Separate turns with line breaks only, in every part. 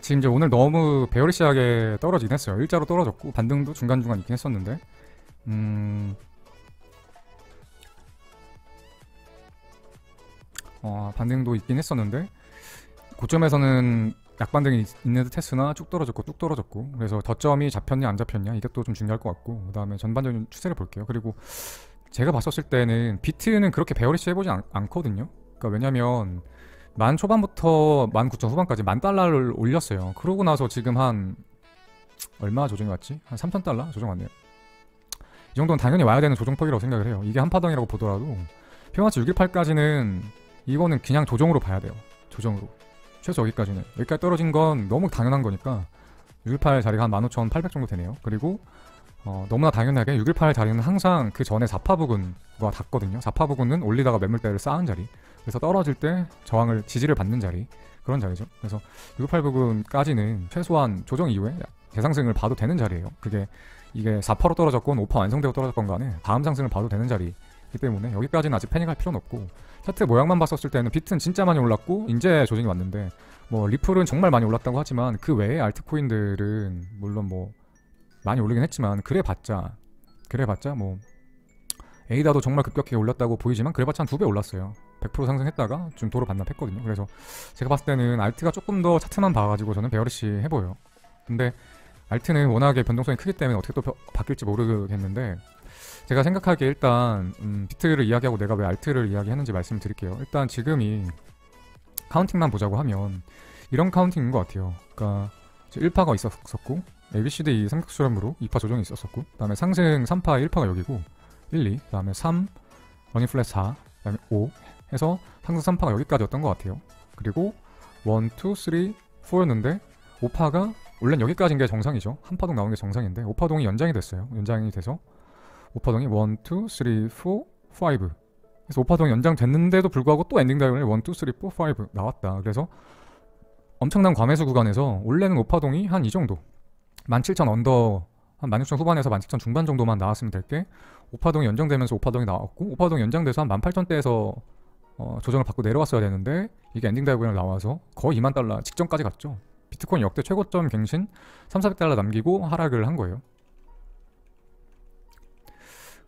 지금 이제 오늘 너무 베어리시하게 떨어지긴 했어요. 일자로 떨어졌고 반등도 중간중간 있긴 했었는데 음, 반등도 있긴 했었는데 고점에서는 약반등이 있는 듯 했으나 쭉 떨어졌고 뚝 떨어졌고, 그래서 저점이 잡혔냐 안 잡혔냐 이게 또 좀 중요할 것 같고, 그 다음에 전반적인 추세를 볼게요. 그리고 제가 봤었을 때는 비트는 그렇게 베어리시 해보지 않거든요. 그러니까 왜냐면 만 초반부터 19,000 후반까지 10,000달러를 올렸어요. 그러고 나서 지금 한 얼마 조정이 왔지? 한 3,000달러 조정 왔네요. 이 정도는 당연히 와야 되는 조정폭이라고 생각을 해요. 이게 한파동이라고 보더라도 피보나치 618까지는 이거는 그냥 조정으로 봐야 돼요. 조정으로. 최소 여기까지는. 여기까지 떨어진 건 너무 당연한 거니까 618 자리가 한 15,800 정도 되네요. 그리고 너무나 당연하게 618 자리는 항상 그 전에 4파 부근과 닿거든요. 4파 부근은 올리다가 매물대를 쌓은 자리, 그래서 떨어질 때 저항을 지지를 받는 자리, 그런 자리죠. 그래서 618 부근까지는 최소한 조정 이후에 대상승을 봐도 되는 자리예요. 이게 4파로 떨어졌건 5파 완성되고 떨어졌건 간에 다음 상승을 봐도 되는 자리이기 때문에 여기까지는 아직 패닉할 필요는 없고, 차트 모양만 봤었을 때는 비트는 진짜 많이 올랐고 이제 조정이 왔는데, 뭐 리플은 정말 많이 올랐다고 하지만 그 외에 알트코인들은 물론 뭐 많이 오르긴 했지만 그래봤자 뭐 에이다도 정말 급격하게 올랐다고 보이지만 그래봤자 한 2배 올랐어요. 100% 상승했다가 좀 도로 반납했거든요. 그래서 제가 봤을 때는 알트가 조금 더 차트만 봐가지고 저는 베어리시 해보여요. 근데 알트는 워낙에 변동성이 크기 때문에 어떻게 또 바뀔지 모르겠는데, 제가 생각하기에 일단 비트를 이야기하고 내가 왜 알트를 이야기했는지 말씀드릴게요. 일단 지금이 카운팅만 보자고 하면 이런 카운팅인 것 같아요. 그러니까 1파가 있었고 ABCD 삼각수렴으로 2파 조정이 있었었고, 그 다음에 상승 3파 1파가 여기고 1, 2, 그 다음에 3, 러닝 플랫 4, 그 다음에 5 해서 상승 3파가 여기까지였던 것 같아요. 그리고 1, 2, 3, 4였는데 5파가 원래는 여기까지인 게 정상이죠. 한 파동 나오는 게 정상인데 5파동이 연장이 됐어요. 연장이 돼서 5파동이 1, 2, 3, 4, 5, 그래서 5파동이 연장됐는데도 불구하고 또 엔딩 다이어gon이 1, 2, 3, 4, 5 나왔다. 그래서 엄청난 과매수 구간에서 원래는 5파동이 한 이 정도 17,000 언더, 한 16,000 후반에서 17,000 중반 정도만 나왔으면 될 게 5파동이 연장되면서 5파동이 나왔고, 5파동이 연장돼서 한 18,000대에서 조정을 받고 내려왔어야 되는데 이게 엔딩 다이어gon을 나와서 거의 20,000달러 직전까지 갔죠. 비트코인 역대 최고점 갱신 3,400달러 남기고 하락을 한 거예요.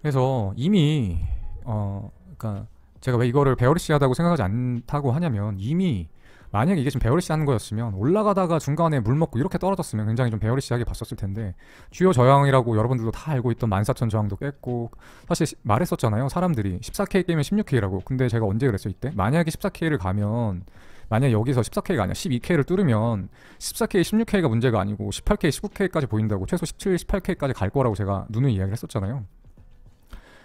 그래서 이미 그러니까 제가 왜 이거를 베어리시하다고 생각하지 않다고 하냐면, 이미 만약에 이게 지금 베어리시 하는 거였으면 올라가다가 중간에 물 먹고 이렇게 떨어졌으면 굉장히 좀 베어리시하게 봤었을 텐데, 주요 저항이라고 여러분들도 다 알고 있던 14,000 저항도 깼고, 사실 말했었잖아요. 사람들이 14K 깨면 16K라고. 근데 제가 언제 그랬어요 이때? 만약에 14K를 가면, 만약에 여기서 14K가 아니라 12K를 뚫으면 14K, 16K가 문제가 아니고 18K, 19K까지 보인다고, 최소 17, 18K까지 갈 거라고 제가 누누이 이야기를 했었잖아요.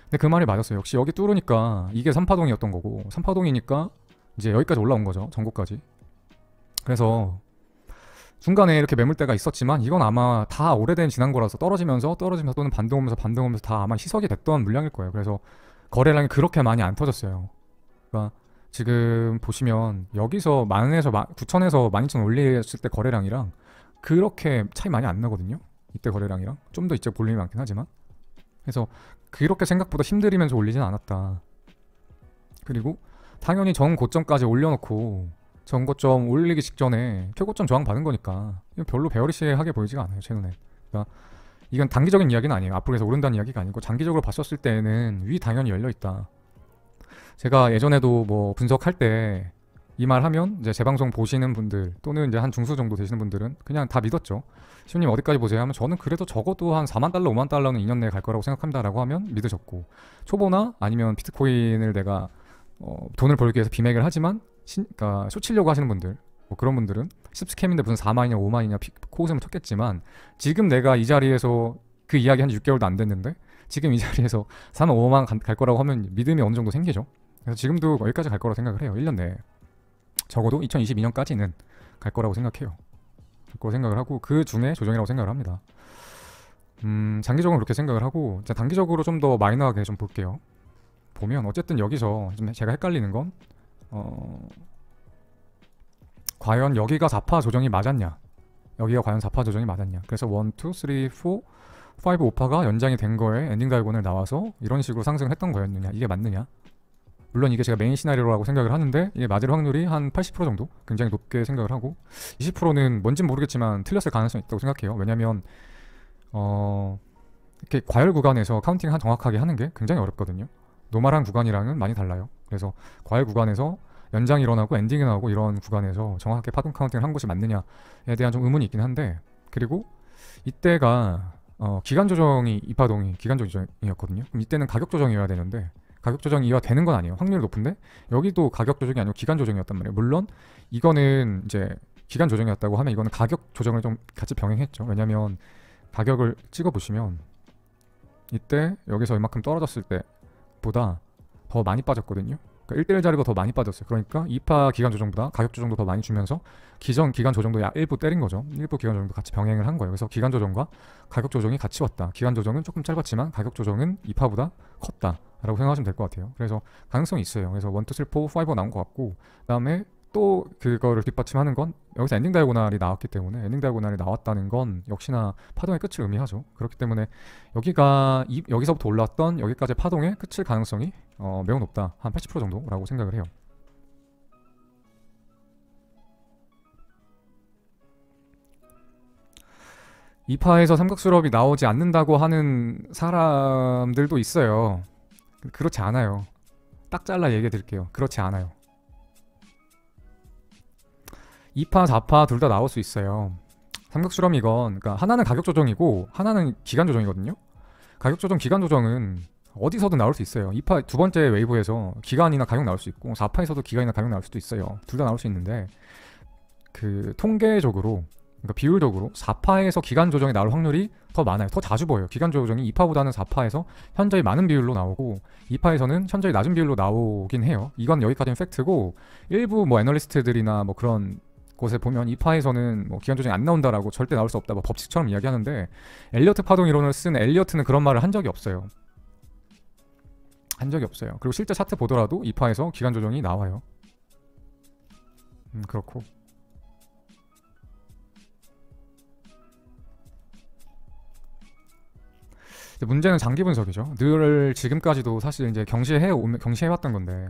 근데 그 말이 맞았어요. 역시 여기 뚫으니까 이게 3파동이었던 거고, 3파동이니까 이제 여기까지 올라온 거죠. 전고까지. 그래서 중간에 이렇게 매물대가 있었지만 이건 아마 다 오래된 지난 거라서 떨어지면서 또는 반등 오면서 다 아마 희석이 됐던 물량일 거예요. 그래서 거래량이 그렇게 많이 안 터졌어요. 그러니까 지금 보시면 여기서 9,000에서 12,000 올렸을 때 거래량이랑 그렇게 차이 많이 안 나거든요. 이때 거래량이랑 좀 더 이제 볼륨이 많긴 하지만, 그래서 그렇게 생각보다 힘들이면서 올리진 않았다. 그리고 당연히 전 고점까지 올려놓고 전 고점 올리기 직전에 최고점 저항 받은 거니까 별로 베어리시하게 보이지가 않아요, 제 눈에. 그러니까 이건 단기적인 이야기는 아니에요. 앞으로 해서 오른다는 이야기가 아니고 장기적으로 봤었을 때는 위 당연히 열려있다. 제가 예전에도 뭐 분석할 때 이 말 하면 이제 제 방송 보시는 분들 또는 이제 한 중수 정도 되시는 분들은 그냥 다 믿었죠. 시우님 어디까지 보세요 하면 저는 그래도 적어도 한 4만 달러 5만 달러는 2년 내에 갈 거라고 생각합니다 라고 하면 믿으셨고, 초보나 아니면 비트코인을 내가 돈을 벌기 위해서 비매를 하지만 그러니까 숏치려고 하시는 분들, 뭐 그런 분들은 10스캠인데 무슨 4만이냐 5만이냐 코웃음을 쳤겠지만, 지금 내가 이 자리에서 그 이야기 한 6개월도 안 됐는데 지금 이 자리에서 4만 5만 갈 거라고 하면 믿음이 어느 정도 생기죠. 그래서 지금도 여기까지 갈 거라고 생각을 해요. 1년 내에 적어도 2022년까지는 갈 거라고 생각해요. 갈 거라고 생각을 하고 그 중에 조정이라고 생각을 합니다. 장기적으로 그렇게 생각을 하고, 단기적으로 좀 더 마이너하게 좀 볼게요. 보면 어쨌든 여기서 좀 제가 헷갈리는 건 과연 여기가 4파 조정이 맞았냐, 여기가 과연 4파 조정이 맞았냐. 그래서 1, 2, 3, 4, 5, 5파가 연장이 된 거에 엔딩 다이어곤을 나와서 이런 식으로 상승을 했던 거였느냐, 이게 맞느냐. 물론 이게 제가 메인 시나리오라고 생각을 하는데 이게 맞을 확률이 한 80% 정도 굉장히 높게 생각을 하고 20%는 뭔진 모르겠지만 틀렸을 가능성이 있다고 생각해요. 왜냐면 이렇게 과열 구간에서 카운팅 정확하게 하는 게 굉장히 어렵거든요. 노멀한 구간이랑은 많이 달라요. 그래서 과열 구간에서 연장이 일어나고 엔딩이 나오고 이런 구간에서 정확하게 파동 카운팅을 한 것이 맞느냐에 대한 좀 의문이 있긴 한데, 그리고 이때가 기간 조정이 이파동이 기간 조정이었거든요. 그럼 이때는 가격 조정이어야 되는데 가격 조정이 되는 건 아니에요. 확률이 높은데 여기도 가격 조정이 아니고 기간 조정이었단 말이에요. 물론 이거는 이제 기간 조정이었다고 하면 이거는 가격 조정을 좀 같이 병행했죠. 왜냐면 가격을 찍어 보시면 이때 여기서 이만큼 떨어졌을 때보다 더 많이 빠졌거든요. 그러니까 1대1 자리가 더 많이 빠졌어요. 그러니까 2파 기간 조정보다 가격 조정도 더 많이 주면서 기존 기간 조정도 일부 때린 거죠. 일부 기간 조정도 같이 병행을 한 거예요. 그래서 기간 조정과 가격 조정이 같이 왔다. 기간 조정은 조금 짧았지만 가격 조정은 2파보다 컸다 라고 생각하시면 될 것 같아요. 그래서 가능성이 있어요. 그래서 1, 2, 3, 4, 5 나온 것 같고, 그 다음에 또 그거를 뒷받침하는 건 여기서 엔딩 다이고날이 나왔기 때문에, 엔딩 다이고날이 나왔다는 건 역시나 파동의 끝을 의미하죠. 그렇기 때문에 여기서부터 올라왔던 여기까지 파동의 끝일 가능성이 매우 높다. 한 80% 정도라고 생각을 해요. 이파에서 삼각수럽이 나오지 않는다고 하는 사람들도 있어요. 그렇지 않아요. 딱 잘라 얘기해 드릴게요. 그렇지 않아요. 2파, 4파 둘 다 나올 수 있어요. 삼각수렴 이건, 그러니까 하나는 가격 조정이고 하나는 기간 조정이거든요. 가격 조정, 기간 조정은 어디서든 나올 수 있어요. 2파 두 번째 웨이브에서 기간이나 가격 나올 수 있고 4파에서도 기간이나 가격 나올 수도 있어요. 둘 다 나올 수 있는데 그 통계적으로, 그러니까 비율적으로 4파에서 기간 조정이 나올 확률이 더 많아요. 더 자주 보여요. 기간 조정이 2파보다는 4파에서 현저히 많은 비율로 나오고 2파에서는 현저히 낮은 비율로 나오긴 해요. 이건 여기까지는 팩트고, 일부 뭐 애널리스트들이나 뭐 그런 곳에 보면 2파에서는 뭐 기간 조정이 안 나온다라고 절대 나올 수 없다, 뭐 법칙처럼 이야기하는데, 엘리어트 파동 이론을 쓴 엘리어트는 그런 말을 한 적이 없어요. 한 적이 없어요. 그리고 실제 차트 보더라도 2파에서 기간 조정이 나와요. 그렇고, 문제는 장기 분석이죠. 늘 지금까지도 사실 이제 경시해왔던 건데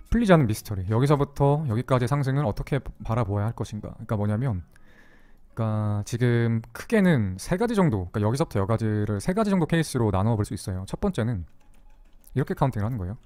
풀리지 않는 미스터리. 여기서부터 여기까지 상승을 어떻게 바라보아야 할 것인가. 그러니까 뭐냐면, 그러니까 지금 크게는 세 가지 정도, 그러니까 여기서부터 여기까지를 세 가지 정도 케이스로 나누어 볼 수 있어요. 첫 번째는 이렇게 카운팅을 하는 거예요.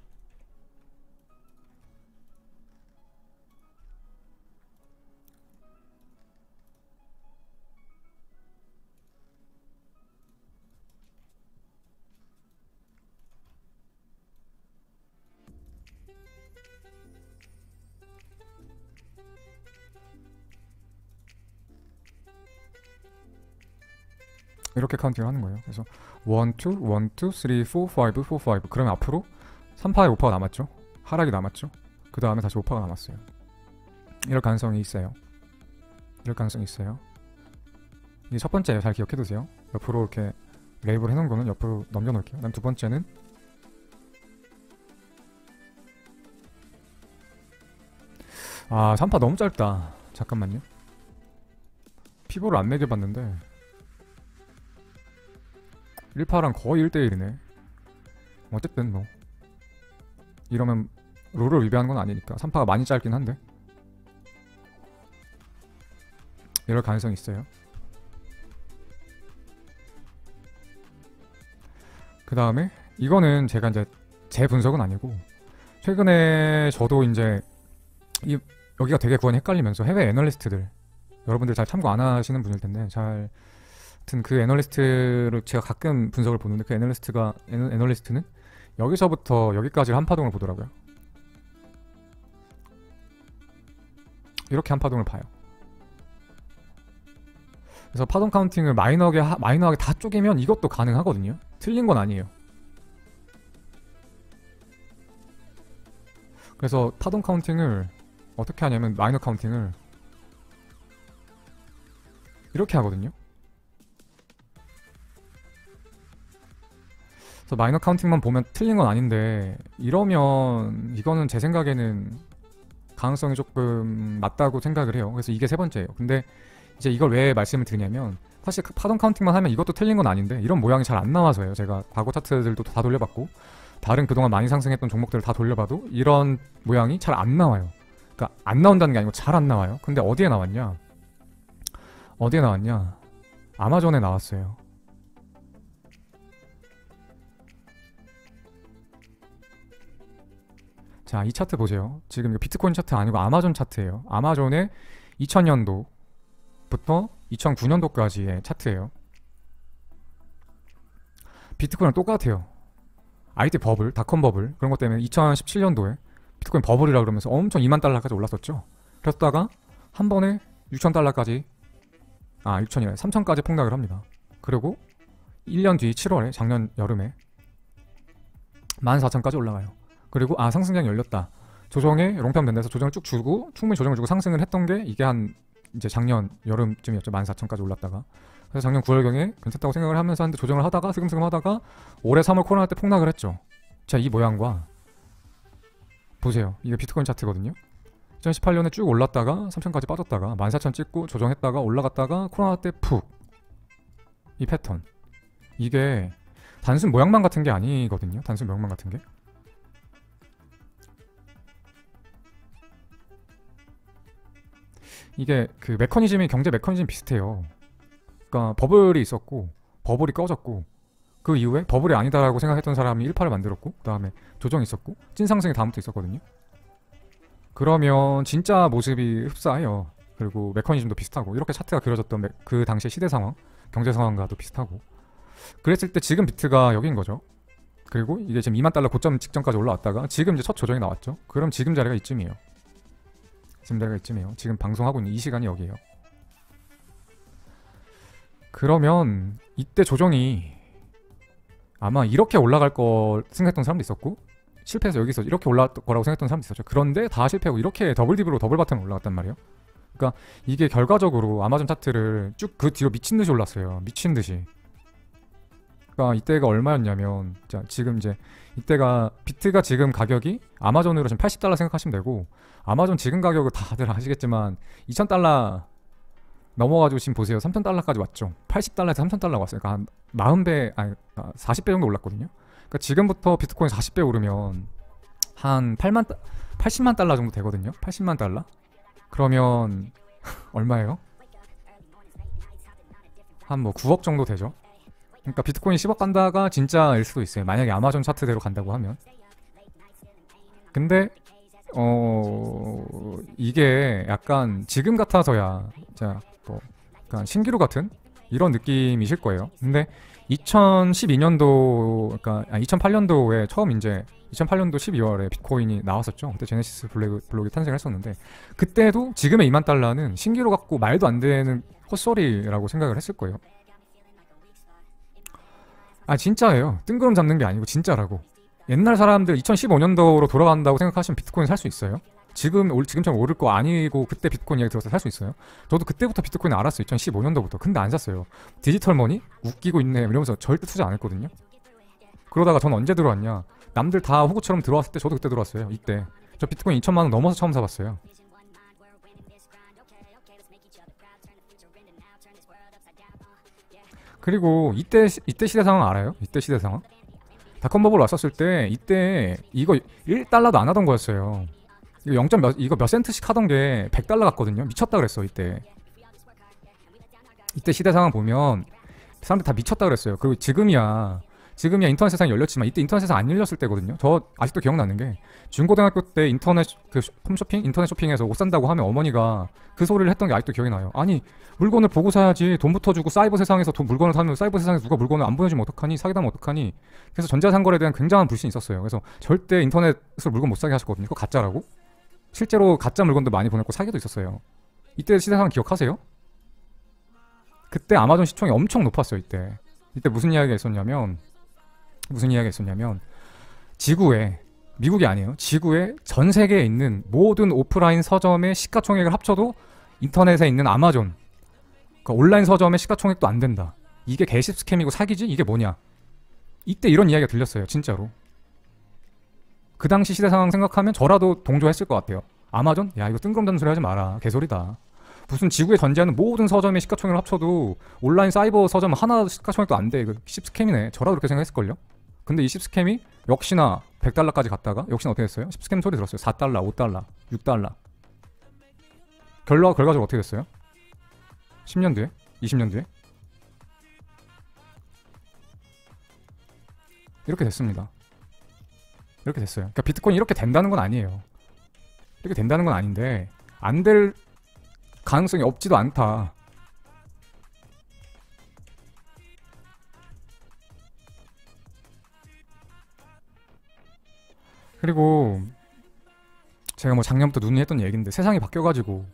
이렇게 카운팅을 하는 거예요. 그래서 1, 2, 1, 2, 3, 4, 5, 4, 5. 그러면 앞으로 3파에 5파가 남았죠. 하락이 남았죠. 그 다음에 다시 5파가 남았어요. 이럴 가능성이 있어요. 이게 첫 번째예요. 잘 기억해두세요. 옆으로 이렇게 레이블 해놓은 거는 옆으로 넘겨놓을게요. 그다음 두 번째는 3파 너무 짧다. 잠깐만요. 피보를 안 매겨봤는데 1파랑 거의 1대1이네. 어쨌든 뭐 이러면 룰을 위배한 건 아니니까 3파가 많이 짧긴 한데 이럴 가능성이 있어요. 그 다음에 이거는 제가 이제 제 분석은 아니고, 최근에 저도 이제 여기가 되게 구간이 헷갈리면서 해외 애널리스트들, 여러분들 잘 참고 안 하시는 분일 텐데, 하여튼 그 애널리스트를 제가 가끔 분석을 보는데, 그 애널리스트는 여기서부터 여기까지 한 파동을 보더라고요. 이렇게 한 파동을 봐요. 그래서 파동 카운팅을 마이너하게 다 쪼개면 이것도 가능하거든요. 틀린 건 아니에요. 그래서 파동 카운팅을 어떻게 하냐면 마이너 카운팅을 이렇게 하거든요. 그래서 마이너 카운팅만 보면 틀린 건 아닌데, 이러면 이거는 제 생각에는 가능성이 조금 낮다고 생각을 해요. 그래서 이게 세 번째예요. 근데 이제 이걸 왜 말씀을 드리냐면 사실 그 파동 카운팅만 하면 이것도 틀린 건 아닌데 이런 모양이 잘 안 나와서요. 제가 과거 차트들도 다 돌려봤고 다른 그동안 많이 상승했던 종목들을 다 돌려봐도 이런 모양이 잘 안 나와요. 그러니까 안 나온다는 게 아니고 잘 안 나와요. 근데 어디에 나왔냐? 어디에 나왔냐? 아마존에 나왔어요. 자, 이 차트 보세요. 지금 이거 비트코인 차트 아니고 아마존 차트예요. 아마존의 2000년도부터 2009년도까지의 차트예요. 비트코인은 똑같아요. IT 버블, 닷컴 버블 그런 것 때문에 2017년도에 비트코인 버블이라 그러면서 엄청 2만 달러까지 올랐었죠. 그랬다가 한 번에 6천 달러까지 6천이래 3천까지 폭락을 합니다. 그리고 1년 뒤 7월에 작년 여름에 14,000까지 올라가요. 그리고 상승장이 열렸다. 조정에 롱텀 밴드에서 조정을 쭉 주고 충분히 조정을 주고 상승을 했던 게 이게 한 이제 작년 여름쯤이었죠. 14,000까지 올랐다가 그래서 작년 9월경에 괜찮다고 생각을 하면서 한데 조정을 하다가 슬금슬금 하다가 올해 3월 코로나 때 폭락을 했죠. 자, 이 모양과 보세요. 이게 비트코인 차트거든요. 2018년에 쭉 올랐다가 3,000까지 빠졌다가 14,000 찍고 조정했다가 올라갔다가 코로나 때 푹 이 패턴 이게 단순 모양만 같은 게 아니거든요. 단순 모양만 같은 게 이게 그 메커니즘이 경제 메커니즘 비슷해요. 그러니까 버블이 있었고 버블이 꺼졌고 그 이후에 버블이 아니다라고 생각했던 사람이 1파를 만들었고 그 다음에 조정이 있었고 찐상승이 다음부터 있었거든요. 그러면 진짜 모습이 흡사해요. 그리고 메커니즘도 비슷하고 이렇게 차트가 그려졌던 그 당시의 시대 상황, 경제 상황과도 비슷하고 그랬을 때 지금 비트가 여기인 거죠. 그리고 이게 지금 2만 달러 고점 직전까지 올라왔다가 지금 이제 첫 조정이 나왔죠. 그럼 지금 자리가 이쯤이에요. 지금 자리가 이쯤이에요. 지금 방송하고 있는 이 시간이 여기에요. 그러면 이때 조정이 아마 이렇게 올라갈 거 생각했던 사람도 있었고 실패해서 여기서 이렇게 올라갈 거라고 생각했던 사람도 있었죠. 그런데 다 실패하고 이렇게 더블 딥으로 더블 바텀으로 올라갔단 말이에요. 그러니까 이게 결과적으로 아마존 차트를 쭉 그 뒤로 미친 듯이 올랐어요. 미친 듯이. 그러니까 이때가 얼마였냐면 자, 지금 이제 이때가 비트가 지금 가격이 아마존으로 지금 80달러 생각하시면 되고 아마존 지금 가격을 다들 아시겠지만 2,000달러 넘어가지고 지금 보세요. 3,000달러까지 왔죠. 80달러에서 3,000달러 왔어요. 그러니까 한 40배, 40배 정도 올랐거든요. 그러니까 지금부터 비트코인 40배 오르면 한 80만 달러 정도 되거든요. 80만 달러? 그러면 얼마예요? 한 뭐 9억 정도 되죠. 그러니까 비트코인 10억 간다가 진짜일 수도 있어요. 만약에 아마존 차트대로 간다고 하면. 근데 이게 약간 지금 같아서야 자, 뭐 약간 신기루 같은 이런 느낌이실 거예요. 근데 2012년도 그러니까 2008년도에 처음 이제 2008년도 12월에 비트코인이 나왔었죠. 그때 제네시스 블록이 탄생을 했었는데 그때도 지금의 2만 달러는 신기루 같고 말도 안 되는 헛소리라고 생각을 했을 거예요. 진짜예요. 뜬구름 잡는 게 아니고 진짜라고. 옛날 사람들 2015년도로 돌아간다고 생각하시면 비트코인 살 수 있어요? 지금처럼 오를 거 아니고 그때 비트코인 이야기 들어서 살 수 있어요? 저도 그때부터 비트코인 알았어요. 2015년도부터. 근데 안 샀어요. 디지털 머니? 웃기고 있네 이러면서 절대 투자 안 했거든요. 그러다가 전 언제 들어왔냐? 남들 다 호구처럼 들어왔을 때 저도 그때 들어왔어요. 이때. 저 비트코인 2천만 원 넘어서 처음 사봤어요. 그리고 이때 시대 상황 알아요? 이때 시대 상황? 닷컴 버블 왔었을 때 이때 이거 1달러도 안 하던 거였어요. 이거 몇 센트씩 하던 게 100달러 같거든요. 미쳤다 그랬어 이때. 이때 시대 상황 보면 사람들 다 미쳤다 그랬어요. 그리고 지금이야 인터넷 세상이 열렸지만 이때 인터넷 세상 안 열렸을 때거든요. 저 아직도 기억나는 게 중고등학교 때 인터넷 홈쇼핑? 인터넷 쇼핑에서 옷 산다고 하면 어머니가 그 소리를 했던 게 아직도 기억이 나요. 아니 물건을 보고 사야지. 돈부터 주고 사이버 세상에서 물건을 사면 사이버 세상에서 누가 물건을 안 보내주면 어떡하니? 사기당하면 어떡하니? 그래서 전자상거래에 대한 굉장한 불신이 있었어요. 그래서 절대 인터넷으로 물건 못 사게 하셨거든요. 그거 가짜라고? 실제로 가짜 물건도 많이 보냈고 사기도 있었어요. 이때 시대 상황 기억하세요? 그때 아마존 시총이 엄청 높았어요. 이때 무슨 이야기가 있었냐면 지구에 미국이 아니에요. 지구에 전 세계에 있는 모든 오프라인 서점의 시가총액을 합쳐도 인터넷에 있는 아마존 그러니까 온라인 서점의 시가총액도 안 된다. 이게 개십 스캠이고 사기지? 이게 뭐냐? 이때 이런 이야기가 들렸어요. 진짜로. 그 당시 시대 상황 생각하면 저라도 동조했을 것 같아요. 아마존? 야, 이거 뜬금없는 소리 하지 마라. 개소리다. 무슨 지구에 존재하는 모든 서점의 시가총액을 합쳐도 온라인 사이버 서점 하나 시가총액도 안 돼. 이거 씹스캠이네. 저라도 그렇게 생각했을걸요? 근데 이 씹스캠이 역시나 100달러까지 갔다가 역시나 어떻게 됐어요? 씹스캠 소리 들었어요. 4달러, 5달러, 6달러. 결과적으로 어떻게 됐어요? 10년 뒤에? 20년 뒤에? 이렇게 됐습니다. 이렇게 됐어요. 그러니까 비트코인이 이렇게 된다는 건 아니에요. 이렇게 된다는 건 아닌데 안 될 가능성이 없지도 않다. 그리고 제가 뭐 작년부터 누누이 했던 얘기인데 세상이 바뀌어가지고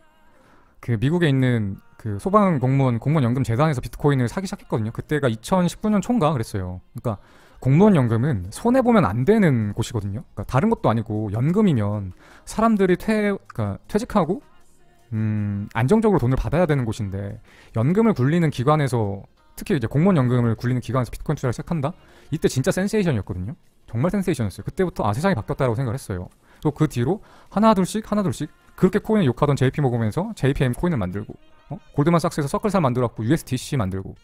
그 미국에 있는 그 소방 공무원 연금 재단에서 비트코인을 사기 시작했거든요. 그때가 2019년 초인가 그랬어요. 그러니까 공무원 연금은 손해 보면 안 되는 곳이거든요. 그러니까 다른 것도 아니고 연금이면 사람들이 그러니까 퇴직하고 안정적으로 돈을 받아야 되는 곳인데 연금을 굴리는 기관에서 특히 이제 공무원 연금을 굴리는 기관에서 비트코인 투자를 시작한다? 이때 진짜 센세이션이었거든요. 정말 센세이션이었어요. 그때부터 아 세상이 바뀌었다라고 생각을 했어요. 또 그 뒤로 하나둘씩 그렇게 코인을 욕하던 JP 모금에서 JPM 코인을 만들고 골드만삭스에서 서클살 만들었고 USDC 만들고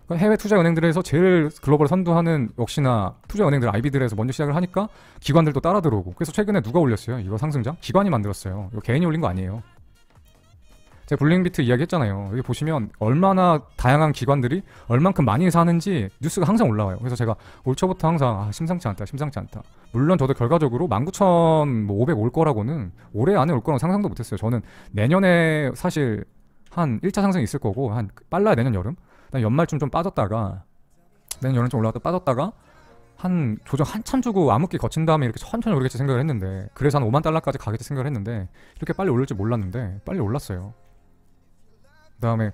그러니까 해외 투자 은행들에서 제일 글로벌 선두하는 역시나 투자 은행들 IB들에서 먼저 시작을 하니까 기관들도 따라 들어오고 그래서 최근에 누가 올렸어요? 이거 상승장? 기관이 만들었어요. 이거 개인이 올린 거 아니에요. 제가 블링비트 이야기 했잖아요. 여기 보시면 얼마나 다양한 기관들이 얼만큼 많이 사는지 뉴스가 항상 올라와요. 그래서 제가 올 초부터 항상 심상치 않다. 물론 저도 결과적으로 19,500 올 거라고는 올해 안에 올 거라고 상상도 못했어요. 저는 내년에 사실 한 1차 상승이 있을 거고 한 빨라야 내년 여름 연말쯤 좀 빠졌다가 내년 여름 좀 올라갔다 빠졌다가 한 조정 한참 주고 암흑기 거친 다음에 이렇게 천천히 오르겠지 생각을 했는데 그래서 한 5만 달러까지 가겠지 생각을 했는데 이렇게 빨리 오를 줄 몰랐는데 빨리 올랐어요. 그 다음에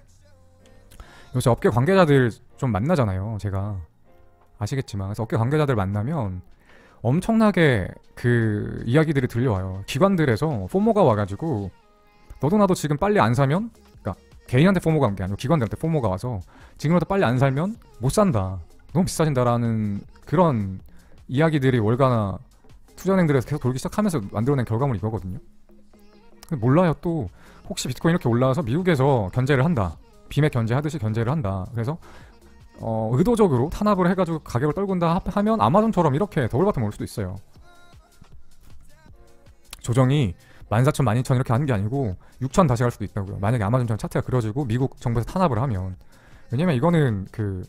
요새 업계 관계자들 좀 만나잖아요. 제가 아시겠지만 그래서 업계 관계자들 만나면 엄청나게 그 이야기들이 들려와요. 기관들에서 포모가 와가지고 너도 나도 지금 빨리 안 사면 그러니까 개인한테 포모가 온 게 아니고 기관들한테 포모가 와서 지금부터 빨리 안 살면 못 산다. 너무 비싸진다라는 그런 이야기들이 월가나 투자은행들에서 계속 돌기 시작하면서 만들어낸 결과물이 이거거든요. 몰라요. 또 혹시 비트코인 이렇게 올라와서 미국에서 견제를 한다. 빔액 견제하듯이 견제를 한다. 그래서 의도적으로 탄압을 해가지고 가격을 떨군다 하면 아마존처럼 이렇게 더블바텀 올 수도 있어요. 조정이 14,000, 12,000 이렇게 하는 게 아니고 6,000 다시 갈 수도 있다고요. 만약에 아마존처럼 차트가 그려지고 미국 정부에서 탄압을 하면 왜냐면 이거는 그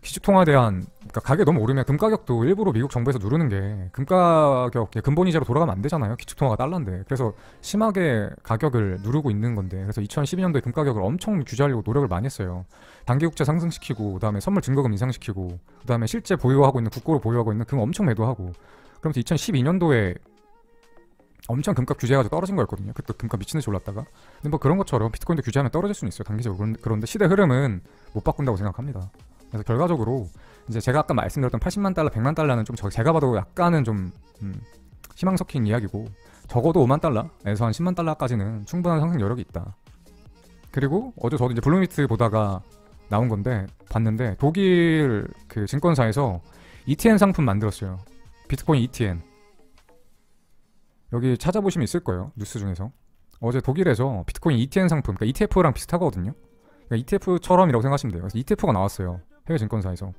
기축통화에 대한 그러니까 가격이 너무 오르면 금 가격도 일부러 미국 정부에서 누르는 게 금 가격 금본 이자로 돌아가면 안 되잖아요. 기축통화가 달러인데 그래서 심하게 가격을 누르고 있는 건데 그래서 2012년도에 금 가격을 엄청 규제하려고 노력을 많이 했어요. 단기국채 상승시키고 그다음에 선물 증거금 인상시키고 그다음에 실제 보유하고 있는 국고로 보유하고 있는 금 엄청 매도하고 그러면서 2012년도에 엄청 금값 규제해가지고 떨어진 거였거든요. 그때 금값 미친듯이 올랐다가 근데 뭐 그런 것처럼 비트코인도 규제하면 떨어질 수는 있어요. 단기적으로. 그런데 시대 흐름은 못 바꾼다고 생각합니다. 그래서 결과적으로 이제 제가 아까 말씀드렸던 80만 달러, 100만 달러는 좀 제가 봐도 약간은 좀 희망 섞인 이야기고 적어도 5만 달러에서 한 10만 달러까지는 충분한 상승 여력이 있다. 그리고 어제 저도 이제 블룸비트 보다가 나온 건데 봤는데 독일 그 증권사에서 ETN 상품 만들었어요. 비트코인 ETN. 여기 찾아보시면 있을 거예요. 뉴스 중에서. 어제 독일에서 비트코인 ETN 상품, 그러니까 ETF랑 비슷하거든요. 그러니까 ETF처럼이라고 생각하시면 돼요. 그래서 ETF가 나왔어요. 해외 증권사에서.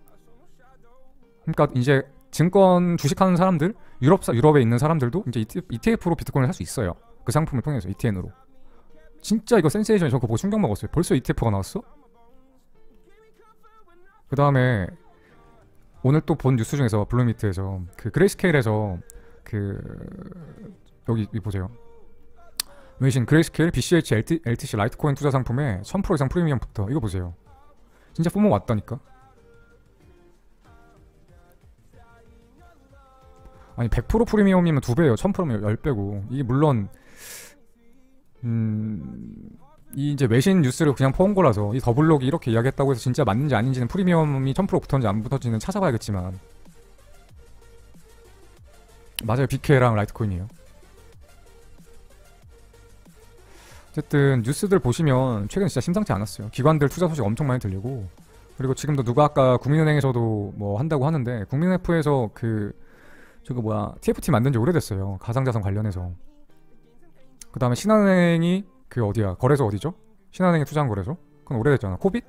그러니까 이제 증권 주식하는 사람들, 유럽에 있는 사람들도 이제 ETF로 비트코인을 살 수 있어요. 그 상품을 통해서 ETN으로. 진짜 이거 센세이션이 저 그거 보고 충격 먹었어요. 벌써 ETF가 나왔어? 그 다음에 오늘 또 본 뉴스 중에서 블룸비트에서 그 그레이스케일에서 그 여기 보세요. 외신 그레이스케일 BCH LTC 라이트코인 투자 상품에 1000% 이상 프리미엄부터 이거 보세요. 진짜 포모 왔다니까. 아니 100% 프리미엄이면 2배예요. 1000%면 10배고 이게 물론 이 이제 외신 뉴스를 그냥 퍼온 거라서 이 더블록이 이렇게 이야기했다고 해서 진짜 맞는지 아닌지는 프리미엄이 1000% 붙었는지 안 붙었는지는 찾아봐야겠지만 맞아요. BK랑 라이트코인이에요. 어쨌든 뉴스들 보시면 최근 진짜 심상치 않았어요. 기관들 투자 소식 엄청 많이 들리고 그리고 지금도 누가 아까 국민은행에서도 뭐 한다고 하는데 국민F에서 그 저거 뭐야 TFT 만든 지 오래됐어요. 가상자산 관련해서. 그 다음에 신한은행이 그 어디야 거래소 어디죠? 신한은행에 투자한 거래소? 그건 오래됐잖아. 코빗?